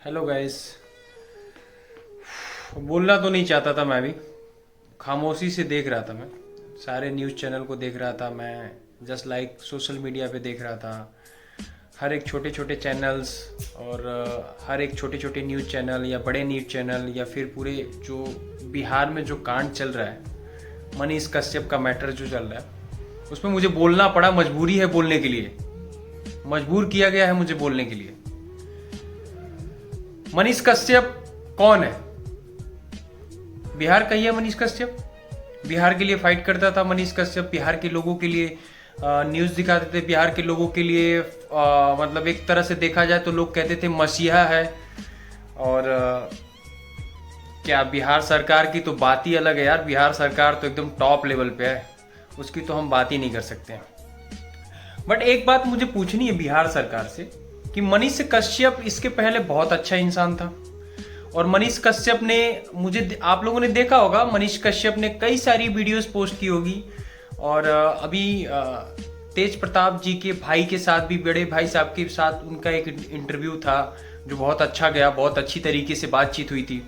Hello guys. बोलना तो नहीं चाहता था, मैं भी खामोशी से देख रहा था। मैं सारे न्यूज़ चैनल को देख रहा था। मैं जस्ट लाइक सोशल मीडिया पे देख रहा था। हर एक छोटे छोटे चैनल्स और हर एक छोटे छोटे न्यूज़ चैनल या बड़े न्यूज़ चैनल या फिर पूरे जो बिहार में जो कांड चल रहा है, मनीष कश्यप का मैटर जो चल रहा है, उसमें मुझे बोलना पड़ा। मजबूरी है बोलने के लिए, मजबूर किया गया है मुझे बोलने के लिए। मनीष कश्यप कौन है? बिहार का ही है मनीष कश्यप। बिहार के लिए फाइट करता था मनीष कश्यप। बिहार के लोगों के लिए न्यूज़ दिखाते थे। बिहार के लोगों के लिए मतलब एक तरह से देखा जाए तो लोग कहते थे मसीहा है। और क्या बिहार सरकार की तो बात ही अलग है यार। बिहार सरकार तो एकदम टॉप लेवल पे है, उसकी तो हम बात ही नहीं कर सकते। बट एक बात मुझे पूछनी है बिहार सरकार से कि मनीष कश्यप इसके पहले बहुत अच्छा इंसान था। और मनीष कश्यप ने, मुझे आप लोगों ने देखा होगा, मनीष कश्यप ने कई सारी वीडियोस पोस्ट की होगी। और अभी तेज प्रताप जी के भाई के साथ भी, बड़े भाई साहब के साथ उनका एक इंटरव्यू था जो बहुत अच्छा गया। बहुत अच्छी तरीके से बातचीत हुई थी।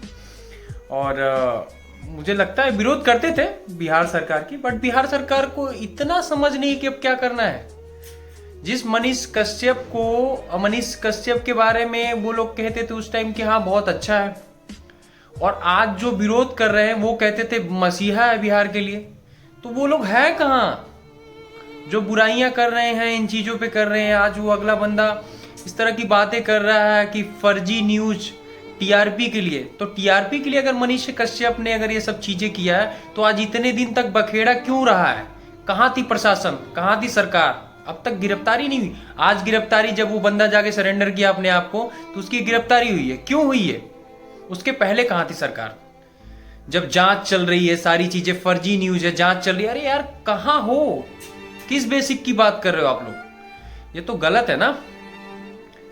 और मुझे लगता है विरोध करते थे बिहार सरकार की, बट बिहार सरकार को इतना समझ नहीं कि अब क्या करना है। जिस मनीष कश्यप के बारे में वो लोग कहते थे उस टाइम कि हाँ बहुत अच्छा है, और आज जो विरोध कर रहे हैं वो कहते थे मसीहा है बिहार के लिए। तो वो लोग है कहाँ जो बुराइयां कर रहे हैं, इन चीजों पे कर रहे हैं? आज वो अगला बंदा इस तरह की बातें कर रहा है कि फर्जी न्यूज टीआरपी के लिए। तो टीआरपी के लिए अगर मनीष कश्यप ने अगर ये सब चीजें किया है तो आज इतने दिन तक बखेड़ा क्यों रहा है? कहाँ थी प्रशासन, कहाँ थी सरकार? अब तक गिरफ्तारी नहीं हुई। आज गिरफ्तारी, जब वो बंदा जाके सरेंडर किया अपने आप को तो उसकी गिरफ्तारी हुई है। क्यों हुई है? उसके पहले कहां थी सरकार? जब जांच चल रही है, सारी चीजें फर्जी न्यूज है, जांच चल रही है, अरे यार कहां हो? किस बेसिक की बात कर रहे हो आप लोग? ये तो गलत है ना।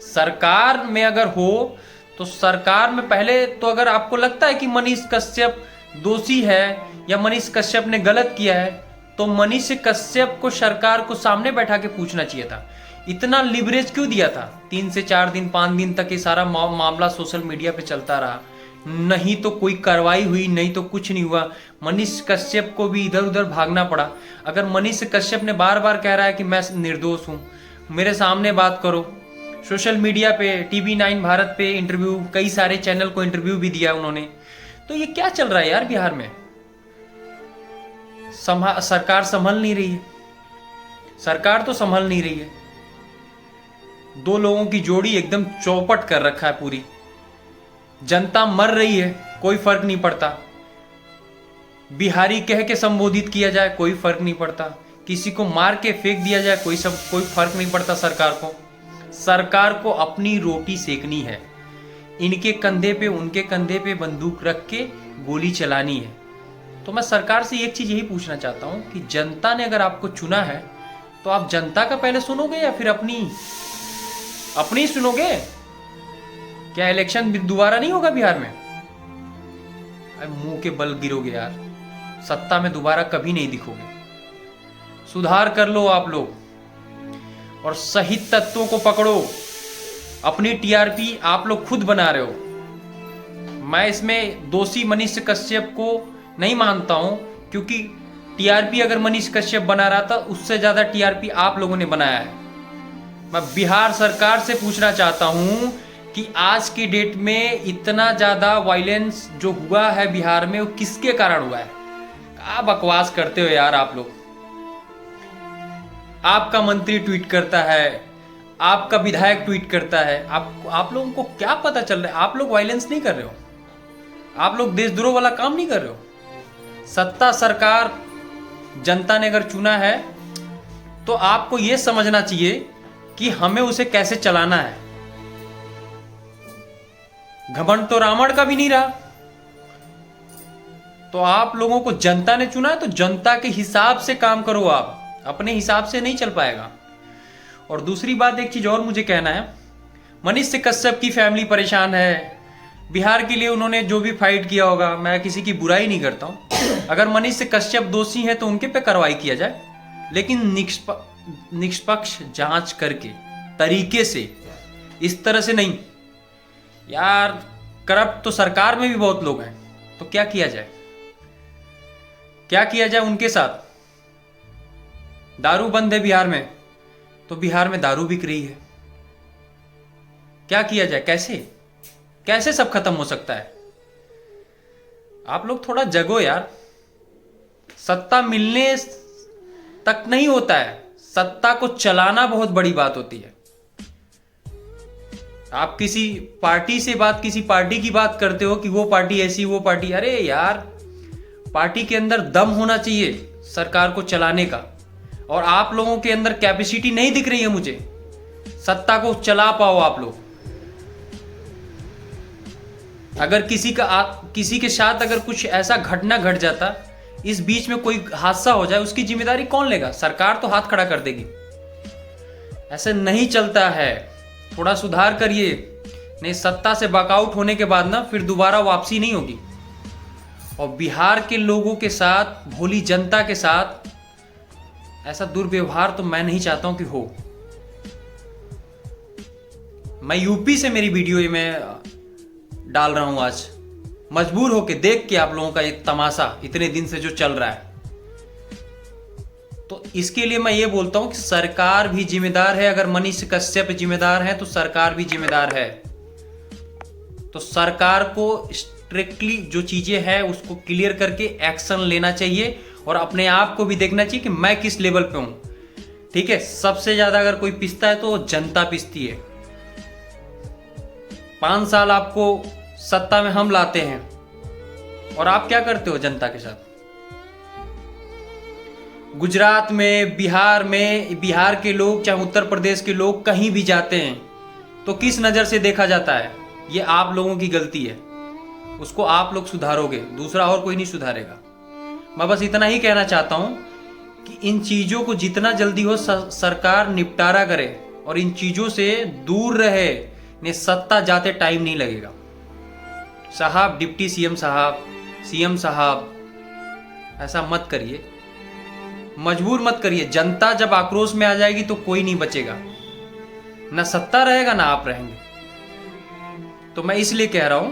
सरकार में अगर हो तो सरकार में पहले तो, अगर आपको लगता है कि मनीष कश्यप दोषी है या मनीष कश्यप ने गलत किया है, तो मनीष कश्यप को सरकार को सामने बैठा के पूछना चाहिए था। इतना लिवरेज क्यों दिया था? 3 से 4 दिन 5 दिन तक ये सारा मामला सोशल मीडिया पे चलता रहा, नहीं तो कोई कार्रवाई हुई, नहीं तो कुछ नहीं हुआ। मनीष कश्यप को भी इधर उधर भागना पड़ा। अगर मनीष कश्यप ने बार बार कह रहा है कि मैं निर्दोष हूं, मेरे सामने बात करो, सोशल मीडिया पे, TV9 भारत पे इंटरव्यू, कई सारे चैनल को इंटरव्यू भी दिया उन्होंने, तो ये क्या चल रहा है यार बिहार में? सरकार संभल नहीं रही है। सरकार तो संभल नहीं रही है। दो लोगों की जोड़ी एकदम चौपट कर रखा है पूरी। जनता मर रही है, कोई फर्क नहीं पड़ता। बिहारी कह के संबोधित किया जाए, कोई फर्क नहीं पड़ता। किसी को मार के फेंक दिया जाए, कोई फर्क नहीं पड़ता सरकार को अपनी रोटी सेकनी है। इनके कंधे पे, उनके कंधे पे बंदूक रख के गोली चलानी है। तो मैं सरकार से एक चीज यही पूछना चाहता हूं कि जनता ने अगर आपको चुना है तो आप जनता का पहले सुनोगे या फिर अपनी सुनोगे? क्या इलेक्शन दोबारा नहीं होगा बिहार में? अरे मुंह के बल गिरोगे यार, सत्ता में दोबारा कभी नहीं दिखोगे। सुधार कर लो आप लोग और सही तत्वों को पकड़ो। अपनी टीआरपी आप लोग खुद बना रहे हो। मैं इसमें दोषी मनीष कश्यप को नहीं मानता हूं, क्योंकि टीआरपी अगर मनीष कश्यप बना रहा था, उससे ज्यादा टीआरपी आप लोगों ने बनाया है। मैं बिहार सरकार से पूछना चाहता हूं कि आज की डेट में इतना ज्यादा वायलेंस जो हुआ है बिहार में, वो किसके कारण हुआ है? क्या बकवास करते हो यार आप लोग। आपका मंत्री ट्वीट करता है, आपका विधायक ट्वीट करता है, आप लोगों को क्या पता चल रहा है? आप लोग वायलेंस नहीं कर रहे हो, आप लोग देशद्रोह वाला काम नहीं कर रहे हो। सत्ता सरकार जनता ने अगर चुना है तो आपको यह समझना चाहिए कि हमें उसे कैसे चलाना है। घमंड तो रावण का भी नहीं रहा। तो आप लोगों को जनता ने चुना है तो जनता के हिसाब से काम करो। आप अपने हिसाब से नहीं चल पाएगा। और दूसरी बात, एक चीज और मुझे कहना है, मनीष कश्यप की फैमिली परेशान है। बिहार के लिए उन्होंने जो भी फाइट किया होगा, मैं किसी की बुराई नहीं करता हूं। अगर मनीष कश्यप दोषी है तो उनके पे कार्रवाई किया जाए, लेकिन निष्पक्ष जांच करके, तरीके से, इस तरह से नहीं यार करप्ट तो सरकार में भी बहुत लोग हैं, तो क्या किया जाए, क्या किया जाए उनके साथ। दारू बंद है बिहार में, तो बिहार में दारू बिक रही है, क्या किया जाए, कैसे कैसे सब खत्म हो सकता है। आप लोग थोड़ा जगो यार, सत्ता मिलने तक नहीं होता है, सत्ता को चलाना बहुत बड़ी बात होती है। आप किसी पार्टी से किसी पार्टी की बात करते हो कि वो पार्टी ऐसी, वो पार्टी, अरे यार पार्टी के अंदर दम होना चाहिए सरकार को चलाने का, और आप लोगों के अंदर कैपेसिटी नहीं दिख रही है मुझे, सत्ता को चला पाओ आप लोग। अगर किसी के साथ अगर कुछ ऐसा घटना घट जाता, इस बीच में कोई हादसा हो जाए, उसकी जिम्मेदारी कौन लेगा? सरकार तो हाथ खड़ा कर देगी। ऐसे नहीं चलता है, थोड़ा सुधार करिए, नहीं सत्ता से वॉकआउट होने के बाद ना फिर दोबारा वापसी नहीं होगी। और बिहार के लोगों के साथ, भोली जनता के साथ ऐसा दुर्व्यवहार तो मैं नहीं चाहता हूं कि हो। मैं यूपी से मेरी वीडियो ये मैं डाल रहा हूं आज, मजबूर होके देख के आप लोगों का ये तमाशा इतने दिन से जो चल रहा है। तो इसके लिए मैं ये बोलता हूं कि सरकार भी जिम्मेदार है। अगर मनीष कश्यप जिम्मेदार है तो सरकार भी जिम्मेदार है। तो सरकार को स्ट्रिक्टली जो चीजें हैं उसको क्लियर करके एक्शन लेना चाहिए, और अपने आप को भी देखना चाहिए कि मैं किस लेवल पे हूं। ठीक है, सबसे ज्यादा अगर कोई पिसता है तो जनता पिसती है। 5 साल आपको सत्ता में हम लाते हैं, और आप क्या करते हो जनता के साथ? गुजरात में, बिहार के लोग, चाहे उत्तर प्रदेश के लोग कहीं भी जाते हैं तो किस नजर से देखा जाता है? ये आप लोगों की गलती है, उसको आप लोग सुधारोगे, दूसरा और कोई नहीं सुधारेगा। मैं बस इतना ही कहना चाहता हूं कि इन चीजों को जितना जल्दी हो सरकार निपटारा करे और इन चीजों से दूर रहे। ने सत्ता जाते टाइम नहीं लगेगा साहब। डिप्टी सीएम साहब, सीएम साहब, ऐसा मत करिए, मजबूर मत करिए। जनता जब आक्रोश में आ जाएगी तो कोई नहीं बचेगा, ना सत्ता रहेगा ना आप रहेंगे। तो मैं इसलिए कह रहा हूं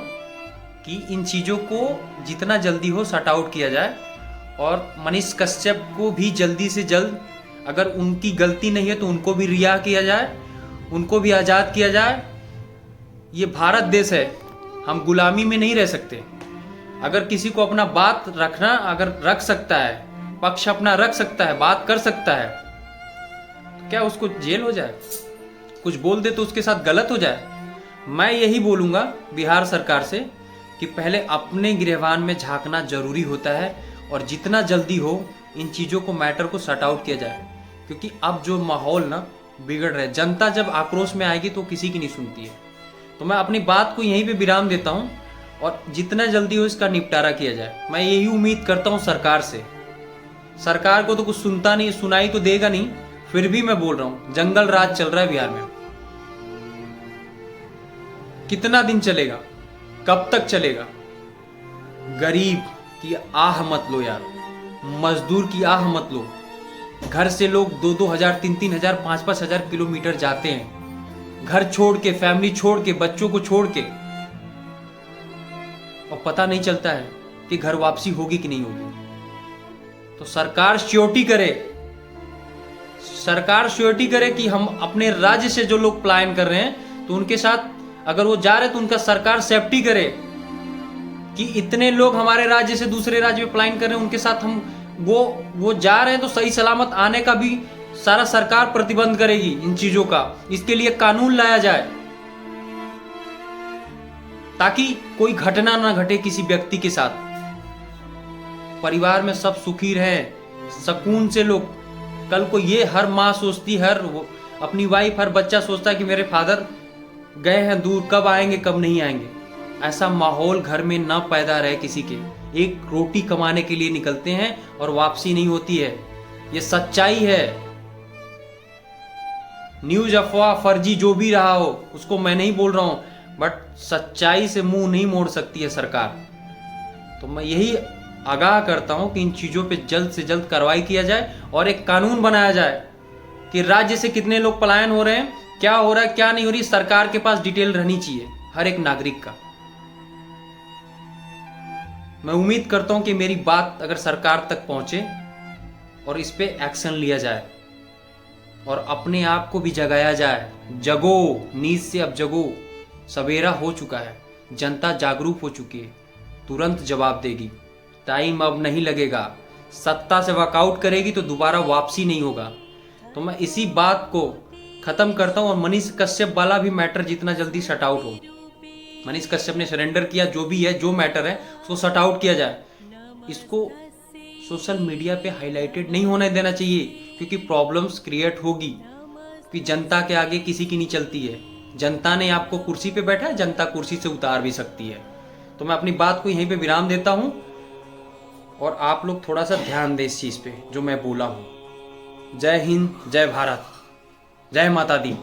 कि इन चीजों को जितना जल्दी हो सॉर्ट आउट किया जाए, और मनीष कश्यप को भी जल्दी से जल्द, अगर उनकी गलती नहीं है तो उनको भी रिहा किया जाए, उनको भी आजाद किया जाए। ये भारत देश है, हम गुलामी में नहीं रह सकते। अगर किसी को अपना बात रखना, अगर रख सकता है, पक्ष अपना रख सकता है, बात कर सकता है, तो क्या उसको जेल हो जाए? कुछ बोल दे तो उसके साथ गलत हो जाए? मैं यही बोलूंगा बिहार सरकार से कि पहले अपने गिरहवान में झांकना जरूरी होता है, और जितना जल्दी हो इन चीजों को, मैटर को सॉर्ट आउट किया जाए। क्योंकि अब जो माहौल ना बिगड़ रहा है, जनता जब आक्रोश में आएगी तो किसी की नहीं सुनती है। तो मैं अपनी बात को यहीं पे विराम देता हूं, और जितना जल्दी हो इसका निपटारा किया जाए। मैं यही उम्मीद करता हूं सरकार से। सरकार को तो कुछ सुनता नहीं, सुनाई तो देगा नहीं, फिर भी मैं बोल रहा हूं, जंगल राज चल रहा है बिहार में। कितना दिन चलेगा, कब तक चलेगा? गरीब की आह मत लो यार, मजदूर की आह मत लो। घर से लोग 2-2 हजार, 3-3 हजार, 5-5 हजार किलोमीटर जाते हैं, घर छोड़ के, फैमिली छोड़ के, बच्चों को छोड़ के, और पता नहीं चलता है कि घर वापसी होगी कि नहीं होगी। तो सरकार श्योरिटी करे, सरकार श्योरिटी करे कि हम अपने राज्य से जो लोग पलायन कर रहे हैं तो उनके साथ अगर वो जा रहे तो उनका सरकार सेफ्टी करे कि इतने लोग हमारे राज्य से दूसरे राज्य में पलायन कर रहे हैं, उनके साथ हम वो जा रहे हैं तो सही सलामत आने का भी सारा सरकार प्रतिबंध करेगी इन चीजों का। इसके लिए कानून लाया जाए ताकि कोई घटना ना घटे किसी व्यक्ति के साथ। परिवार में सब सुखी रहे, सुकून से लोग। कल को ये हर माँ सोचती, अपनी वाइफ, हर बच्चा सोचता है कि मेरे फादर गए हैं दूर, कब आएंगे कब नहीं आएंगे। ऐसा माहौल घर में ना पैदा रहे किसी के। एक रोटी कमाने के लिए निकलते हैं और वापसी नहीं होती है, ये सच्चाई है। न्यूज, अफवाह, फर्जी जो भी रहा हो उसको मैं नहीं बोल रहा हूं, बट सच्चाई से मुंह नहीं मोड़ सकती है सरकार। तो मैं यही आगाह करता हूं कि इन चीजों पे जल्द से जल्द कार्रवाई किया जाए और एक कानून बनाया जाए कि राज्य से कितने लोग पलायन हो रहे हैं, क्या हो रहा है क्या नहीं हो रही, सरकार के पास डिटेल रहनी चाहिए। हर एक नागरिक का। मैं उम्मीद करता हूं कि मेरी बात अगर सरकार तक पहुंचे और इस पे एक्शन लिया जाए और अपने आप को भी जगाया जाए। जगो, नींद से अब जगो, सवेरा हो चुका है, जनता जागरूक हो चुकी है, तुरंत जवाब देगी, टाइम अब नहीं लगेगा। सत्ता से वॉकआउट करेगी तो दोबारा वापसी नहीं होगा। तो मैं इसी बात को खत्म करता हूं और मनीष कश्यप वाला भी मैटर जितना जल्दी शट आउट हो। मनीष कश्यप ने सरेंडर किया, जो भी है, जो मैटर है उसको शट आउट किया जाए। इसको सोशल मीडिया पे हाईलाइटेड नहीं होने देना चाहिए, क्योंकि प्रॉब्लम्स क्रिएट होगी, कि जनता के आगे किसी की नहीं चलती है। जनता ने आपको कुर्सी पे बैठा है, जनता कुर्सी से उतार भी सकती है। तो मैं अपनी बात को यहीं पे विराम देता हूं और आप लोग थोड़ा सा ध्यान दें इस चीज पे जो मैं बोला हूं। जय हिंद, जय भारत, जय माता दी।